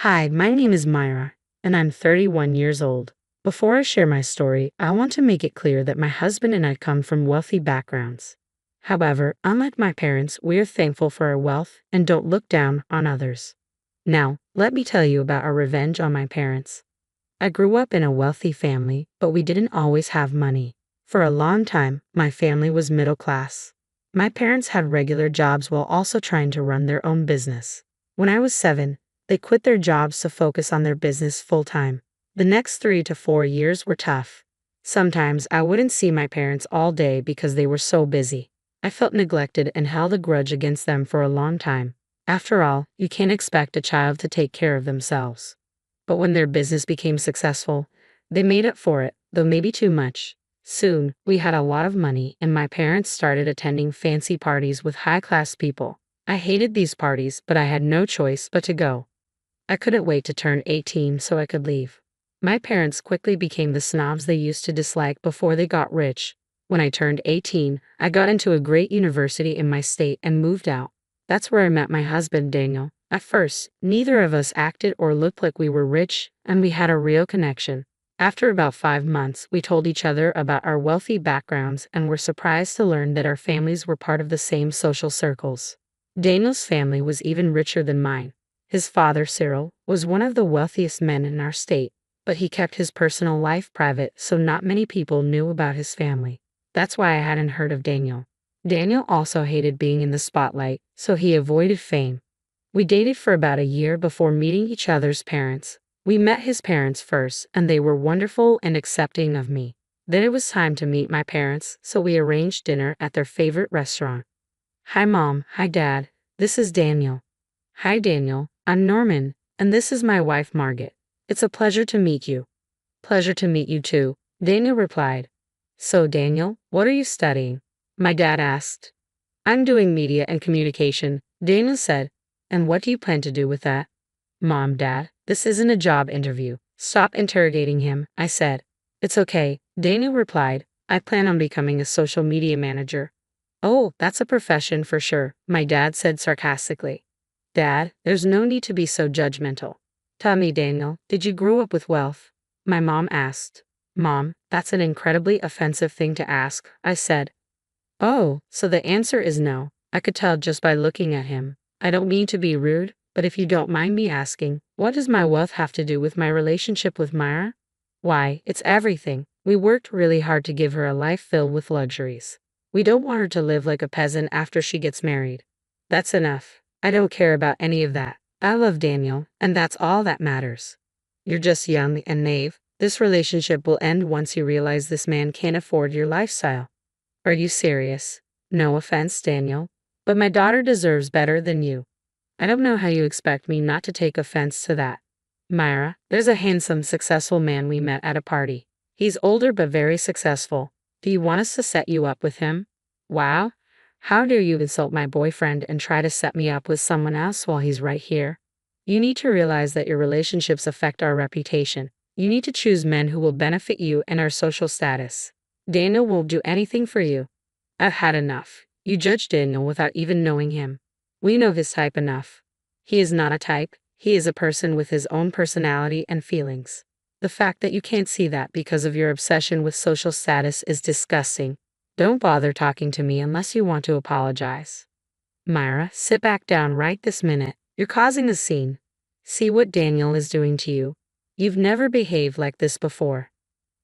Hi, my name is Myra, and I'm 31 years old. Before I share my story, I want to make it clear that my husband and I come from wealthy backgrounds. However, unlike my parents, we are thankful for our wealth and don't look down on others. Now, let me tell you about our revenge on my parents. I grew up in a wealthy family, but we didn't always have money. For a long time, my family was middle class. My parents had regular jobs while also trying to run their own business. When I was 7, they quit their jobs to focus on their business full time. The next 3 to 4 years were tough. Sometimes I wouldn't see my parents all day because they were so busy. I felt neglected and held a grudge against them for a long time. After all, you can't expect a child to take care of themselves. But when their business became successful, they made up for it, though maybe too much. Soon, we had a lot of money and my parents started attending fancy parties with high-class people. I hated these parties, but I had no choice but to go. I couldn't wait to turn 18 so I could leave. My parents quickly became the snobs they used to dislike before they got rich. When I turned 18, I got into a great university in my state and moved out. That's where I met my husband, Daniel. At first, neither of us acted or looked like we were rich, and we had a real connection. After about 5 months, we told each other about our wealthy backgrounds and were surprised to learn that our families were part of the same social circles. Daniel's family was even richer than mine. His father, Cyril, was one of the wealthiest men in our state, but he kept his personal life private so not many people knew about his family. That's why I hadn't heard of Daniel. Daniel also hated being in the spotlight, so he avoided fame. We dated for about a year before meeting each other's parents. We met his parents first, and they were wonderful and accepting of me. Then it was time to meet my parents, so we arranged dinner at their favorite restaurant. Hi Mom, hi Dad, this is Daniel. Hi Daniel, I'm Norman, and this is my wife Margaret. It's a pleasure to meet you. Pleasure to meet you too, Daniel replied. So Daniel, what are you studying? My dad asked. I'm doing media and communication, Daniel said. And what do you plan to do with that? Mom, Dad, this isn't a job interview. Stop interrogating him, I said. It's okay, Daniel replied. I plan on becoming a social media manager. Oh, that's a profession for sure, my dad said sarcastically. Dad, there's no need to be so judgmental. Tell me, Daniel, did you grow up with wealth? My mom asked. Mom, that's an incredibly offensive thing to ask, I said. Oh, so the answer is no. I could tell just by looking at him. I don't mean to be rude, but if you don't mind me asking, what does my wealth have to do with my relationship with Myra? Why, it's everything. We worked really hard to give her a life filled with luxuries. We don't want her to live like a peasant after she gets married. That's enough. I don't care about any of that. I love Daniel, and that's all that matters. You're just young and naive. This relationship will end once you realize this man can't afford your lifestyle. Are you serious? No offense, Daniel, but my daughter deserves better than you. I don't know how you expect me not to take offense to that. Myra, there's a handsome, successful man we met at a party. He's older but very successful. Do you want us to set you up with him? Wow. How dare you insult my boyfriend and try to set me up with someone else while he's right here? You need to realize that your relationships affect our reputation. You need to choose men who will benefit you and our social status. Daniel won't do anything for you. I've had enough. You judge Daniel without even knowing him. We know his type enough. He is not a type. He is a person with his own personality and feelings. The fact that you can't see that because of your obsession with social status is disgusting. Don't bother talking to me unless you want to apologize. Myra, sit back down right this minute. You're causing a scene. See what Daniel is doing to you. You've never behaved like this before.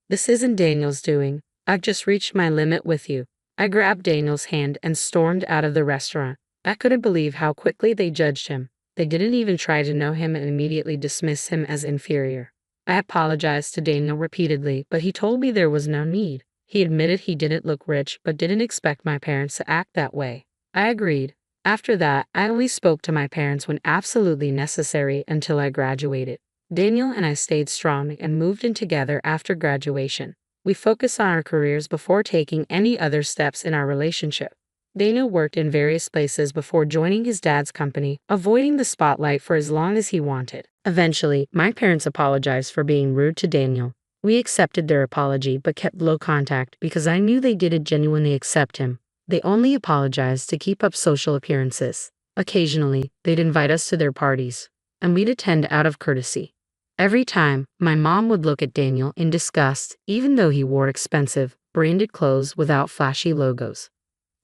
This isn't Daniel's doing. I've just reached my limit with you. I grabbed Daniel's hand and stormed out of the restaurant. I couldn't believe how quickly they judged him. They didn't even try to know him and immediately dismissed him as inferior. I apologized to Daniel repeatedly, but he told me there was no need. He admitted he didn't look rich but didn't expect my parents to act that way. I agreed. After that, I only spoke to my parents when absolutely necessary until I graduated. Daniel and I stayed strong and moved in together after graduation. We focused on our careers before taking any other steps in our relationship. Daniel worked in various places before joining his dad's company, avoiding the spotlight for as long as he wanted. Eventually, my parents apologized for being rude to Daniel. We accepted their apology but kept low contact because I knew they didn't genuinely accept him. They only apologized to keep up social appearances. Occasionally, they'd invite us to their parties. and we'd attend out of courtesy. Every time, my mom would look at Daniel in disgust, even though he wore expensive, branded clothes without flashy logos.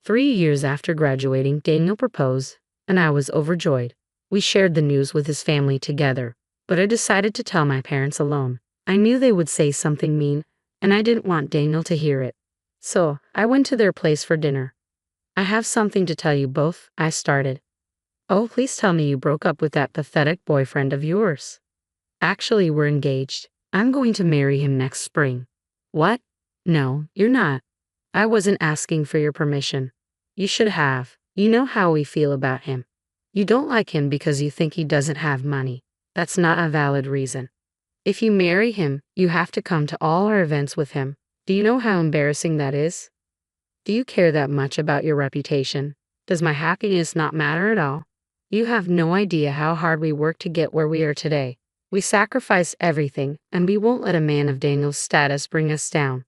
3 years after graduating, Daniel proposed, and I was overjoyed. We shared the news with his family together, but I decided to tell my parents alone. I knew they would say something mean, and I didn't want Daniel to hear it. So, I went to their place for dinner. "I have something to tell you both," I started. "Oh, please tell me you broke up with that pathetic boyfriend of yours." "Actually, we're engaged. I'm going to marry him next spring." "What? No, you're not. I wasn't asking for your permission." "You should have. You know how we feel about him. You don't like him because you think he doesn't have money. That's not a valid reason. If you marry him, you have to come to all our events with him. Do you know how embarrassing that is? Do you care that much about your reputation? Does my happiness not matter at all? You have no idea how hard we worked to get where we are today. We sacrificed everything, and we won't let a man of Daniel's status bring us down."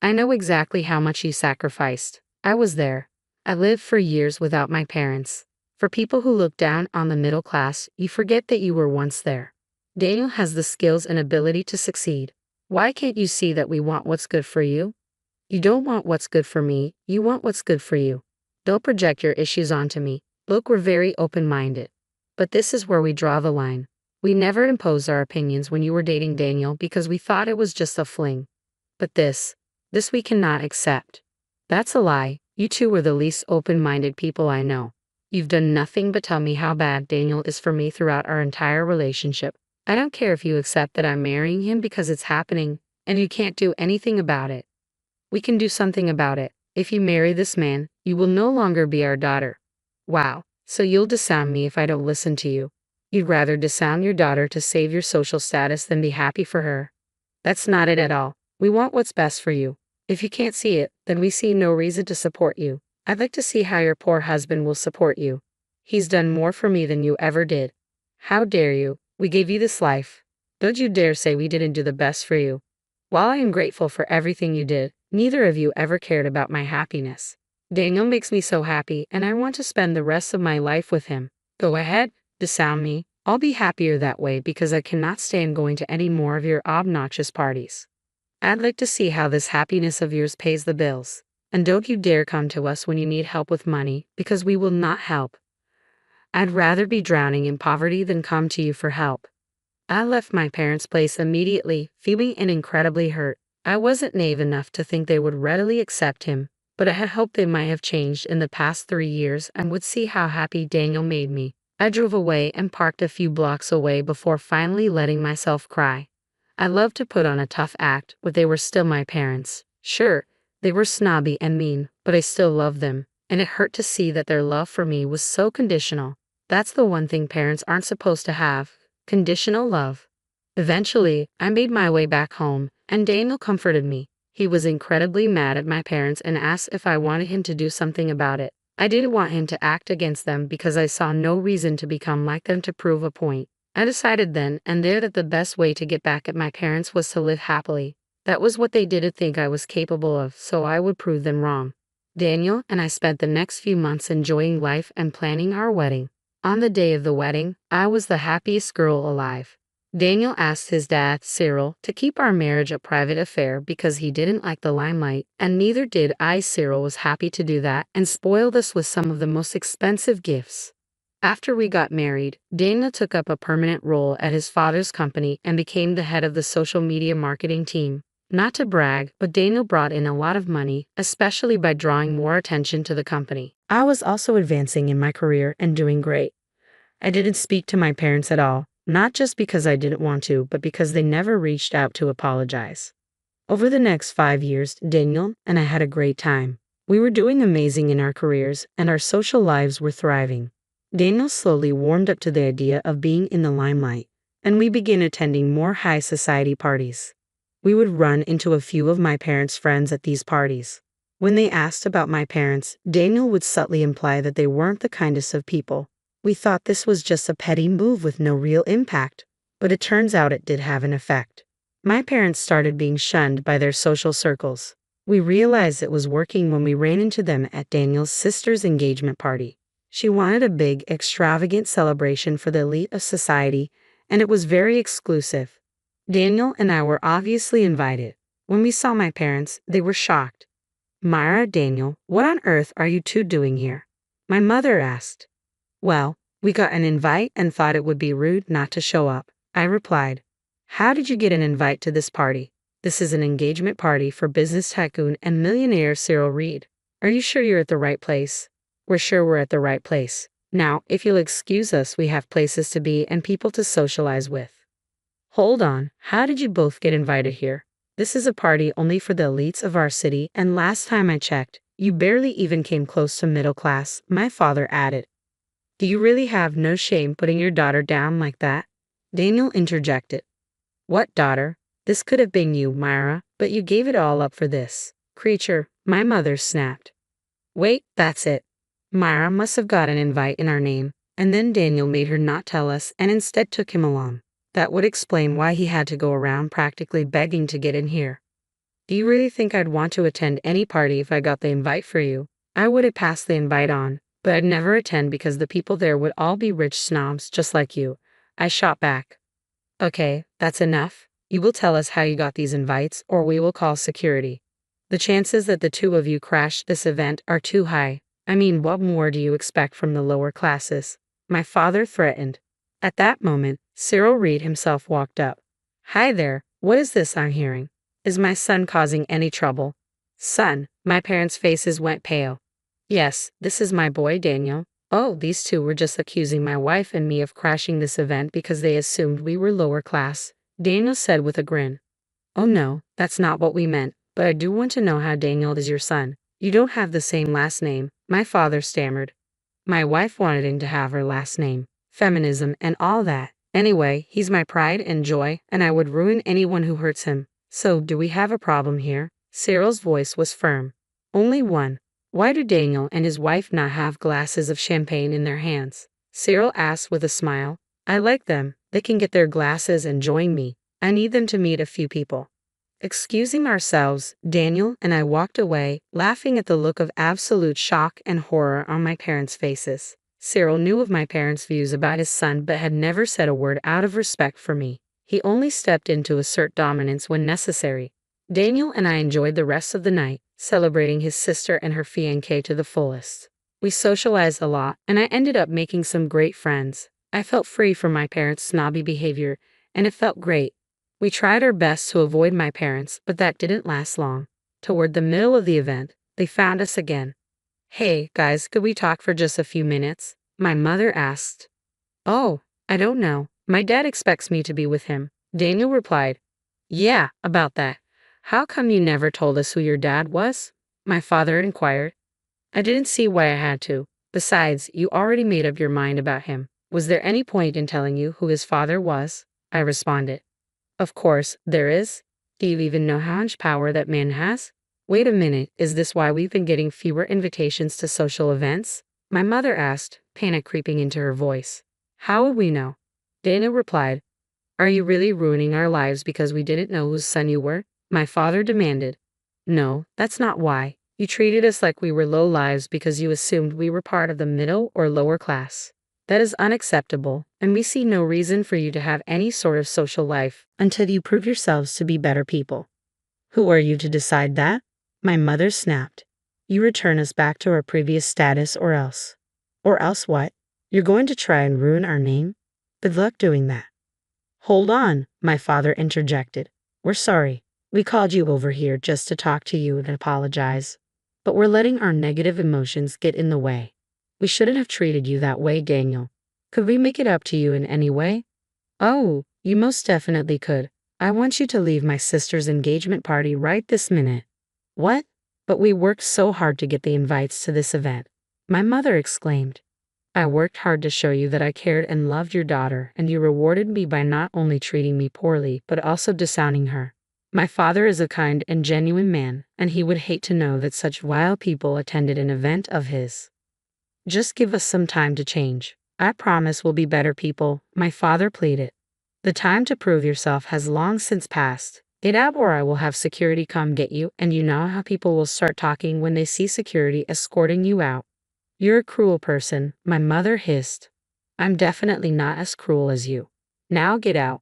"I know exactly how much you sacrificed. I was there. I lived for years without my parents. For people who look down on the middle class, you forget that you were once there. Daniel has the skills and ability to succeed. Why can't you see that we want what's good for you? You don't want what's good for me, you want what's good for you. Don't project your issues onto me. Look, we're very open-minded. But this is where we draw the line. We never imposed our opinions when you were dating Daniel because we thought it was just a fling. But this we cannot accept." "That's a lie. You two were the least open-minded people I know. You've done nothing but tell me how bad Daniel is for me throughout our entire relationship. I don't care if you accept that I'm marrying him because it's happening, and you can't do anything about it. We can do something about it. If you marry this man, you will no longer be our daughter." "Wow, so you'll disown me if I don't listen to you. You'd rather disown your daughter to save your social status than be happy for her. That's not it at all. We want what's best for you. If you can't see it, then we see no reason to support you. I'd like to see how your poor husband will support you. He's done more for me than you ever did. How dare you? We gave you this life. Don't you dare say we didn't do the best for you. While I am grateful for everything you did, neither of you ever cared about my happiness. Daniel makes me so happy, and I want to spend the rest of my life with him. Go ahead, disown me. I'll be happier that way because I cannot stand going to any more of your obnoxious parties. I'd like to see how this happiness of yours pays the bills. And don't you dare come to us when you need help with money, because we will not help. I'd rather be drowning in poverty than come to you for help." I left my parents' place immediately, feeling incredibly hurt. I wasn't naive enough to think they would readily accept him, but I had hoped they might have changed in the past 3 years and would see how happy Daniel made me. I drove away and parked a few blocks away before finally letting myself cry. I loved to put on a tough act, but they were still my parents. Sure, they were snobby and mean, but I still loved them, and it hurt to see that their love for me was so conditional. That's the one thing parents aren't supposed to have: conditional love. Eventually, I made my way back home, and Daniel comforted me. He was incredibly mad at my parents and asked if I wanted him to do something about it. I didn't want him to act against them because I saw no reason to become like them to prove a point. I decided then and there that the best way to get back at my parents was to live happily. That was what they didn't think I was capable of, so I would prove them wrong. Daniel and I spent the next few months enjoying life and planning our wedding. On the day of the wedding, I was the happiest girl alive. Daniel asked his dad, Cyril, to keep our marriage a private affair because he didn't like the limelight, and neither did I. Cyril was happy to do that and spoiled us with some of the most expensive gifts. After we got married, Daniel took up a permanent role at his father's company and became the head of the social media marketing team. Not to brag, but Daniel brought in a lot of money, especially by drawing more attention to the company. I was also advancing in my career and doing great. I didn't speak to my parents at all, not just because I didn't want to, but because they never reached out to apologize. Over the next 5 years, Daniel and I had a great time. We were doing amazing in our careers, and our social lives were thriving. Daniel slowly warmed up to the idea of being in the limelight, and we began attending more high society parties. We would run into a few of my parents' friends at these parties. When they asked about my parents, Daniel would subtly imply that they weren't the kindest of people. We thought this was just a petty move with no real impact, but it turns out it did have an effect. My parents started being shunned by their social circles. We realized it was working when we ran into them at Daniel's sister's engagement party. She wanted a big, extravagant celebration for the elite of society, and it was very exclusive. Daniel and I were obviously invited. When we saw my parents, they were shocked. Myra, Daniel, what on earth are you two doing here? My mother asked. Well, we got an invite and thought it would be rude not to show up, I replied. How did you get an invite to this party? This is an engagement party for business tycoon and millionaire Cyril Reed. Are you sure you're at the right place? We're sure we're at the right place. Now, if you'll excuse us, we have places to be and people to socialize with. Hold on, how did you both get invited here? This is a party only for the elites of our city, and last time I checked, you barely even came close to middle class, my father added. Do you really have no shame putting your daughter down like that? Daniel interjected. What daughter? This could have been you, Myra, but you gave it all up for this creature, my mother snapped. Wait, that's it. Myra must have got an invite in our name, and then Daniel made her not tell us and instead took him along. That would explain why he had to go around practically begging to get in here. Do you really think I'd want to attend any party if I got the invite for you? I would have passed the invite on, but I'd never attend because the people there would all be rich snobs just like you. I shot back. Okay, that's enough. You will tell us how you got these invites, or we will call security. The chances that the two of you crashed this event are too high. I mean, what more do you expect from the lower classes? My father threatened. At that moment, Cyril Reed himself walked up. Hi there, what is this I'm hearing? Is my son causing any trouble? Son, my parents' faces went pale. Yes, this is my boy Daniel. Oh, these two were just accusing my wife and me of crashing this event because they assumed we were lower class, Daniel said with a grin. Oh no, that's not what we meant, but I do want to know how Daniel is your son. You don't have the same last name, my father stammered. My wife wanted him to have her last name. Feminism and all that. Anyway, he's my pride and joy, and I would ruin anyone who hurts him. So, do we have a problem here? Cyril's voice was firm. Only one. Why do Daniel and his wife not have glasses of champagne in their hands? Cyril asked with a smile. I like them. They can get their glasses and join me. I need them to meet a few people. Excusing ourselves, Daniel and I walked away, laughing at the look of absolute shock and horror on my parents' faces. Cyril knew of my parents' views about his son but had never said a word out of respect for me. He only stepped in to assert dominance when necessary. Daniel and I enjoyed the rest of the night, celebrating his sister and her fiancé to the fullest. We socialized a lot, and I ended up making some great friends. I felt free from my parents' snobby behavior, and it felt great. We tried our best to avoid my parents, but that didn't last long. Toward the middle of the event, they found us again. Hey, guys, could we talk for just a few minutes? My mother asked. Oh, I don't know. My dad expects me to be with him, Daniel replied. Yeah, about that. How come you never told us who your dad was? My father inquired. I didn't see why I had to. Besides, you already made up your mind about him. Was there any point in telling you who his father was? I responded. Of course, there is. Do you even know how much power that man has? Wait a minute, is this why we've been getting fewer invitations to social events? My mother asked, panic creeping into her voice. How would we know? Dana replied. Are you really ruining our lives because we didn't know whose son you were? My father demanded. No, that's not why. You treated us like we were low lives because you assumed we were part of the middle or lower class. That is unacceptable, and we see no reason for you to have any sort of social life until you prove yourselves to be better people. Who are you to decide that? My mother snapped. You return us back to our previous status or else. Or else what? You're going to try and ruin our name? Good luck doing that. Hold on, my father interjected. We're sorry. We called you over here just to talk to you and apologize. But we're letting our negative emotions get in the way. We shouldn't have treated you that way, Daniel. Could we make it up to you in any way? Oh, you most definitely could. I want you to leave my sister's engagement party right this minute. What? But we worked so hard to get the invites to this event. My mother exclaimed. I worked hard to show you that I cared and loved your daughter, and you rewarded me by not only treating me poorly, but also disowning her. My father is a kind and genuine man, and he would hate to know that such vile people attended an event of his. Just give us some time to change. I promise we'll be better people, my father pleaded. The time to prove yourself has long since passed. Get out or I will have security come get you, and you know how people will start talking when they see security escorting you out. "You're a cruel person," my mother hissed. "I'm definitely not as cruel as you. Now get out."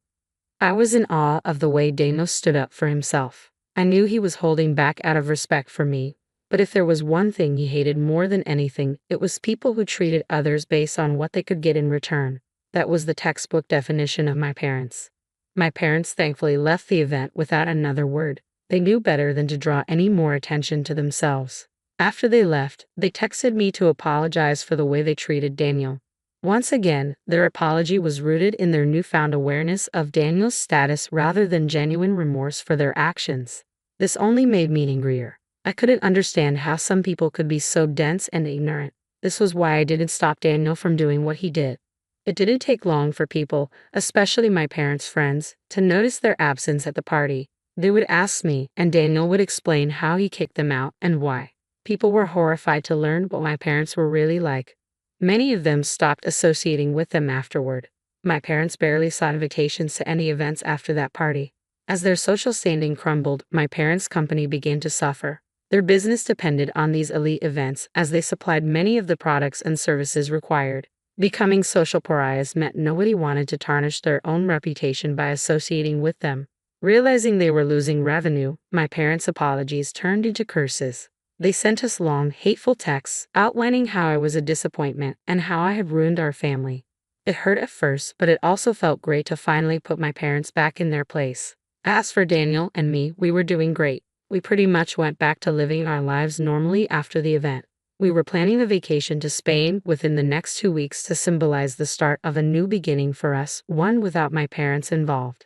I was in awe of the way Daniel stood up for himself. I knew he was holding back out of respect for me, but if there was one thing he hated more than anything, it was people who treated others based on what they could get in return. That was the textbook definition of my parents. My parents thankfully left the event without another word. They knew better than to draw any more attention to themselves. After they left, they texted me to apologize for the way they treated Daniel. Once again, their apology was rooted in their newfound awareness of Daniel's status rather than genuine remorse for their actions. This only made me angrier. I couldn't understand how some people could be so dense and ignorant. This was why I didn't stop Daniel from doing what he did. It didn't take long for people, especially my parents' friends, to notice their absence at the party. They would ask me, and Daniel would explain how he kicked them out and why. People were horrified to learn what my parents were really like. Many of them stopped associating with them afterward. My parents barely saw invitations to any events after that party. As their social standing crumbled, my parents' company began to suffer. Their business depended on these elite events as they supplied many of the products and services required. Becoming social pariahs meant nobody wanted to tarnish their own reputation by associating with them. Realizing they were losing revenue, my parents' apologies turned into curses. They sent us long, hateful texts outlining how I was a disappointment and how I had ruined our family. It hurt at first, but it also felt great to finally put my parents back in their place. As for Daniel and me, we were doing great. We pretty much went back to living our lives normally after the event. We were planning a vacation to Spain within the next 2 weeks to symbolize the start of a new beginning for us, one without my parents involved.